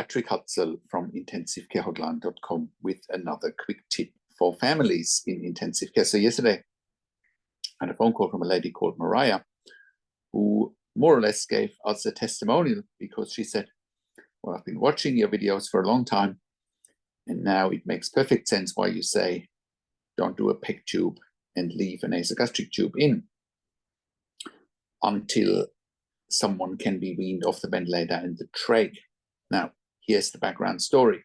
Patrick Hutzel from intensivecarehotline.com with another quick tip for families in intensive care. So yesterday, I had a phone call from a lady called Mariah, who more or less gave us a testimonial because she said, well, I've been watching your videos for a long time, and now it makes perfect sense why you say don't do a PEG tube and leave a nasogastric tube in until someone can be weaned off the ventilator and the trach. Now, here's the background story.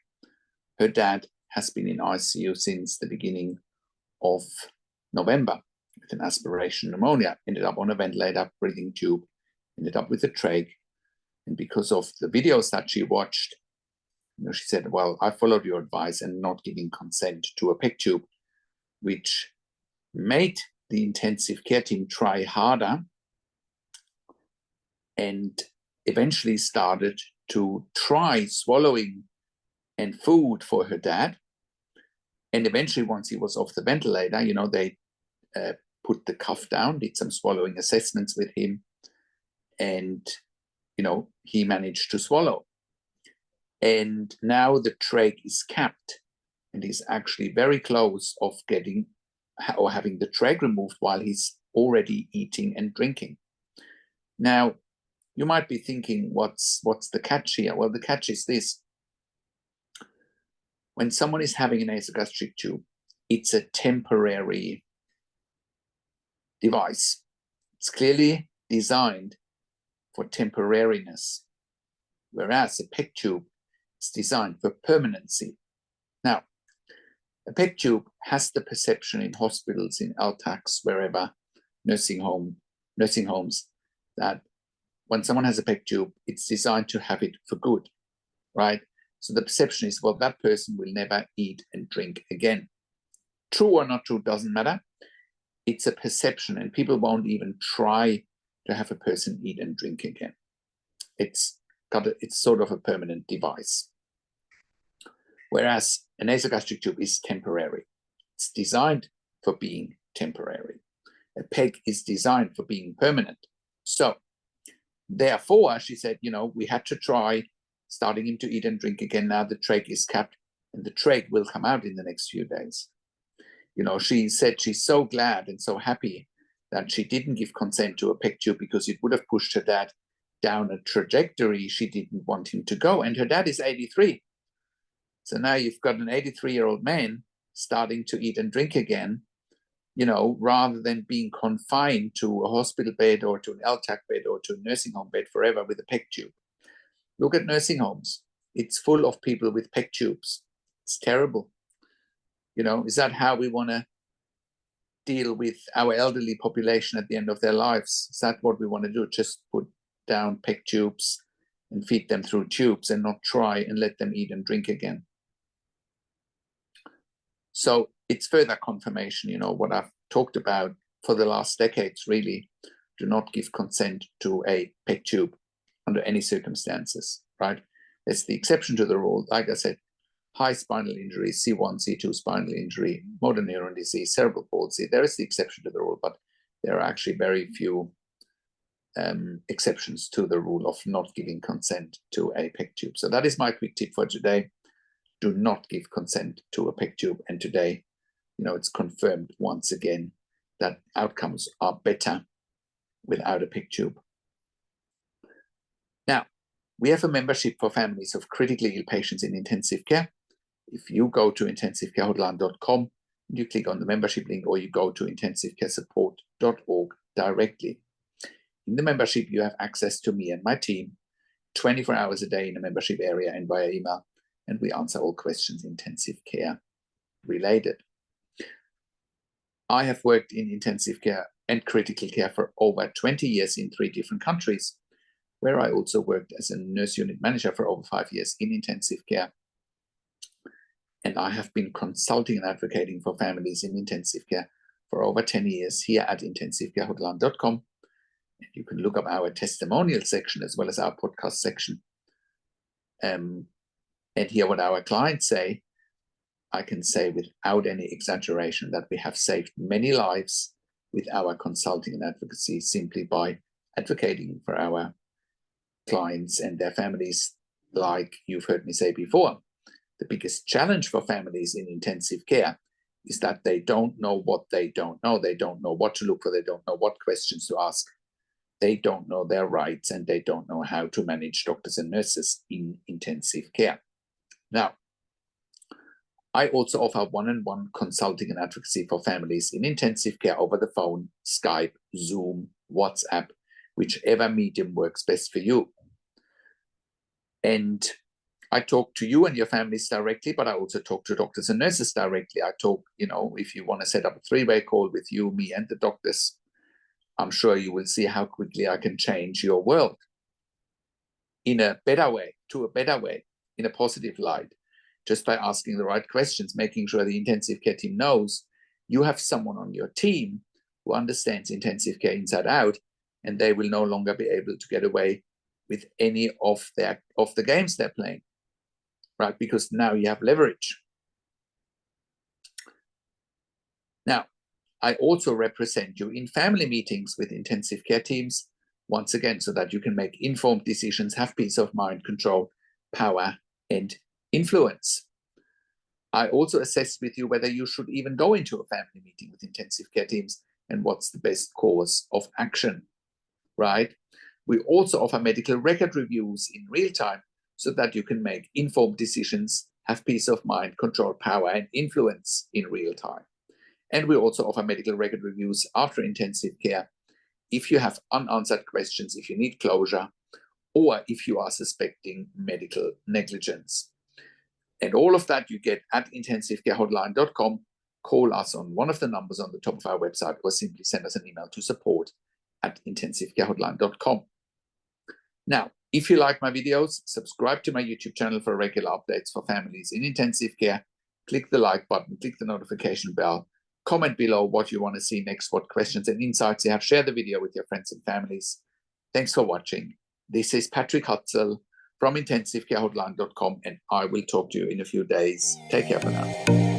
Her dad has been in ICU since the beginning of November with an aspiration pneumonia, ended up on a ventilator, breathing tube, ended up with a trach. And because of the videos that she watched, she said, well, I followed your advice and not giving consent to a PEG tube, which made the intensive care team try harder and eventually started to try swallowing and food for her dad. And eventually, once he was off the ventilator, they put the cuff down, did some swallowing assessments with him, and, he managed to swallow. And now the trach is capped, and he's actually very close of getting or having the trach removed while he's already eating and drinking. Now, you might be thinking, what's the catch here? Well, the catch is this. When someone is having a nasogastric tube, it's a temporary device. It's clearly designed for temporariness, whereas a PEG tube is designed for permanency. Now, a PEG tube has the perception in hospitals, in LTACs, wherever, nursing homes, that when someone has a PEG tube, it's designed to have it for good, right? So the perception is, well, that person will never eat and drink again. True or not true doesn't matter. It's a perception, and people won't even try to have a person eat and drink again. It's sort of a permanent device. Whereas a nasogastric tube is temporary. It's designed for being temporary. A PEG is designed for being permanent. So therefore, she said, we had to try starting him to eat and drink again. Now the trach is capped, and the trach will come out in the next few days. She said she's so glad and so happy that she didn't give consent to a PEG tube because it would have pushed her dad down a trajectory she didn't want him to go. And her dad is 83. So now you've got an 83-year-old man starting to eat and drink again, rather than being confined to a hospital bed or to an LTAC bed or to a nursing home bed forever with a PEG tube. Look at nursing homes. It's full of people with PEG tubes. It's terrible. Is that how we want to deal with our elderly population at the end of their lives? Is that what we want to do? Just put down PEG tubes and feed them through tubes and not try and let them eat and drink again? So it's further confirmation, what I've talked about for the last decades, really. Do not give consent to a PEG tube under any circumstances, right? That's the exception to the rule. Like I said, high spinal injury, C1, C2 spinal injury, motor neuron disease, cerebral palsy. There is the exception to the rule, but there are actually very few exceptions to the rule of not giving consent to a PEG tube. So that is my quick tip for today. Do not give consent to a PEG tube. And today, it's confirmed once again that outcomes are better without a PEG tube. Now, we have a membership for families of critically ill patients in intensive care. If you go to intensivecarehotline.com, you click on the membership link, or you go to intensivecaresupport.org directly. In the membership, you have access to me and my team 24 hours a day in the membership area and via email, and we answer all questions intensive care related. I have worked in intensive care and critical care for over 20 years in 3 different countries, where I also worked as a nurse unit manager for over 5 years in intensive care. And I have been consulting and advocating for families in intensive care for over 10 years here at intensivecarehotline.com. And you can look up our testimonial section as well as our podcast section and hear what our clients say. I can say without any exaggeration that we have saved many lives with our consulting and advocacy simply by advocating for our clients and their families like you've heard me say before, the biggest challenge for families in intensive care is that they don't know what they don't know. They don't know what to look for. They don't know what questions to ask. They don't know their rights, and they don't know how to manage doctors and nurses in intensive care. Now, I also offer one-on-one consulting and advocacy for families in intensive care over the phone, Skype, Zoom, WhatsApp, whichever medium works best for you. And I talk to you and your families directly, but I also talk to doctors and nurses directly. I talk, if you want to set up a three-way call with you, me, and the doctors, I'm sure you will see how quickly I can change your world in a better way, in a positive light, just by asking the right questions, making sure the intensive care team knows you have someone on your team who understands intensive care inside out, and they will no longer be able to get away with any of the games they're playing, right? Because now you have leverage. Now, I also represent you in family meetings with intensive care teams, once again, so that you can make informed decisions, have peace of mind, control, power, and influence. I also assess with you whether you should even go into a family meeting with intensive care teams and what's the best course of action, right? We also offer medical record reviews in real time so that you can make informed decisions, have peace of mind, control, power, and influence in real time. And we also offer medical record reviews after intensive care if you have unanswered questions, if you need closure, or if you are suspecting medical negligence. And all of that you get at intensivecarehotline.com. Call us on one of the numbers on the top of our website, or simply send us an email to support@intensivecarehotline.com. Now, if you like my videos, subscribe to my YouTube channel for regular updates for families in intensive care. Click the like button, click the notification bell, comment below what you want to see next, what questions and insights you have. Share the video with your friends and families. Thanks for watching. This is Patrick Hutzel from intensivecarehotline.com, and I will talk to you in a few days. Take care for now.